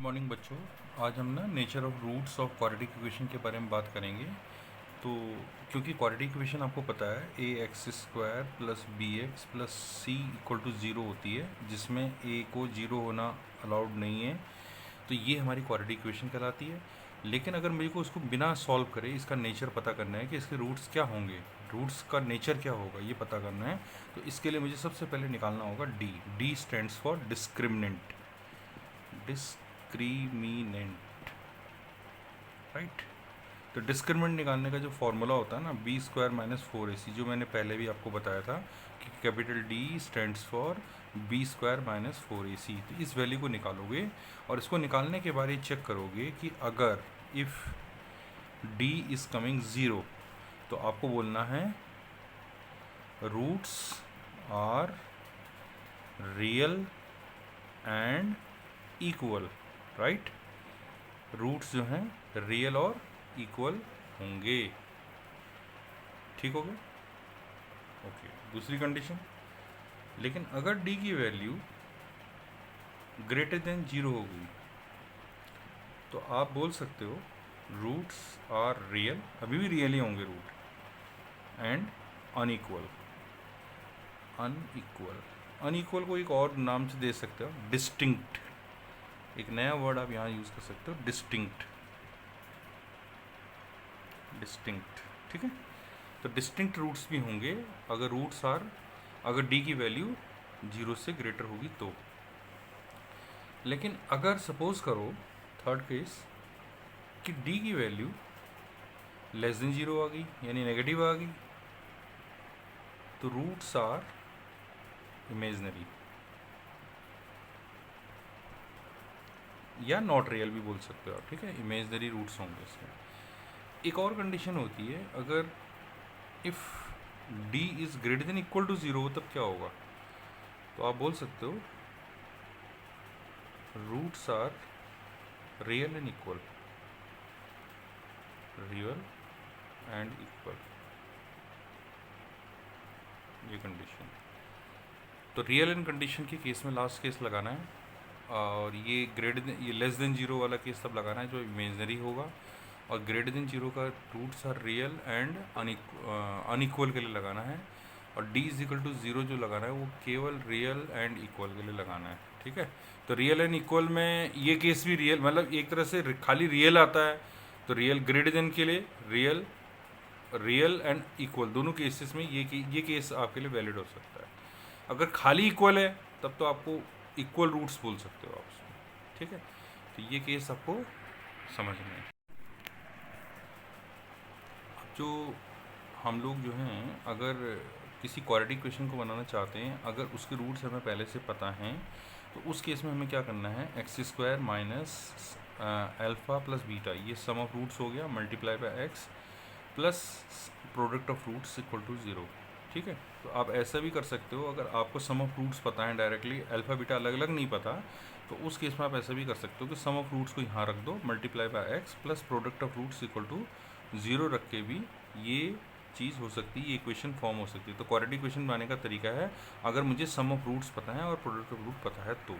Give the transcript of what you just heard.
Morning बच्चों। आज हम ना nature of roots of quadratic equation के बारे में बात करेंगे। तो क्योंकि क्वाड्रेटिक इक्वेशन आपको पता है A X square plus B X plus C equal to zero होती है, जिसमें ए को ज़ीरो होना अलाउड नहीं है। तो ये हमारी क्वाड्रेटिक इक्वेशन कहलाती है। लेकिन अगर मेरे को उसको बिना सॉल्व करे इसका नेचर पता करना है कि इसके रूट्स क्या होंगे, रूट्स का नेचर क्या होगा, ये पता करना है। तो इसके लिए मुझे सबसे पहले निकालना होगा D. D stands for discriminant. Discriminant, right. तो डिस्क्रिमिनेंट निकालने का जो फॉर्मूला होता है ना, B square minus four A C, जो मैंने पहले भी आपको बताया था कि capital D stands for B square minus four A C. तो इस वैल्यू को निकालोगे और इसको निकालने के बाद ये चेक करोगे कि अगर if D is coming zero तो आपको बोलना है roots are real and equal, right. Roots जो हैं रियल और इक्वल होंगे, ठीक हो गया। ओके, दूसरी कंडीशन, लेकिन अगर डी की वैल्यू ग्रेटर देन जीरो हो गई तो आप बोल सकते हो रूट्स आर रियल, अभी भी रियल ही होंगे root, and unequal. Unequal, unequal को एक और नाम से दे सकते हो, डिस्टिंक्ट। एक नया वर्ड आप यहाँ यूज़ कर सकते हो, डिस्टिंक्ट। डिस्टिंक्ट, ठीक है। तो डिस्टिंक्ट रूट्स भी होंगे अगर रूट्स आर, अगर डी की वैल्यू जीरो से ग्रेटर होगी तो। लेकिन अगर सपोज करो थर्ड केस कि डी की वैल्यू लेस देन जीरो आ गई, यानी नेगेटिव आ गई, तो रूट्स आर इमेजनरी या नॉट रियल भी बोल सकते हो आप, ठीक है। इमेजनरी रूट्स होंगे इसमें। एक और कंडीशन होती है, अगर if D is greater than equal to zero तब क्या होगा। तो आप बोल सकते हो roots are real and equal, real and equal, ये कंडीशन। तो रियल एंड कंडीशन के केस में लास्ट केस लगाना है, और ये ग्रेटर देन, ये लेस देन जीरो वाला केस तब लगाना है जो इमेजनरी होगा, और ग्रेटर देन जीरो का roots are real and unequal के लिए लगाना है, और D is equal to zero जो लगाना है वो केवल रियल एंड इक्वल के लिए लगाना है, ठीक है। तो रियल एंड इक्वल में ये केस भी रियल, मतलब एक तरह से खाली रियल आता है, तो रियल ग्रेटर देन के लिए रियल, रियल एंड इक्वल दोनों केसेस में ये केस आपके लिए वैलिड हो सकता है। अगर खाली इक्वल है तब तो आपको इक्वल रूट्स बोल सकते हो आप उसमें, ठीक है। तो ये केस आपको समझना है। जो हम लोग जो हैं, अगर किसी क्वाड्रेटिक इक्वेशन को बनाना चाहते हैं, अगर उसके रूट्स हमें पहले से पता हैं, तो उस केस में हमें क्या करना है, x square minus alpha plus beta, ये सम ऑफ रूट्स हो गया, multiply by x plus product of roots equal to zero, ठीक है। तो आप ऐसा भी कर सकते हो, अगर आपको सम ऑफ रूट्स पता है डायरेक्टली, अल्फ़ा बीटा अलग अलग नहीं पता, तो उस केस में आप ऐसा भी कर सकते हो कि सम ऑफ रूट्स को यहाँ रख दो, multiply by x plus product of roots equal to zero रख के भी ये चीज़ हो सकती है, ये इक्वेशन फॉर्म हो सकती है। तो क्वाड्रेटिक इक्वेशन बनाने का तरीका है, अगर मुझे सम ऑफ रूट्स पता है और प्रोडक्ट ऑफ रूट पता है तो।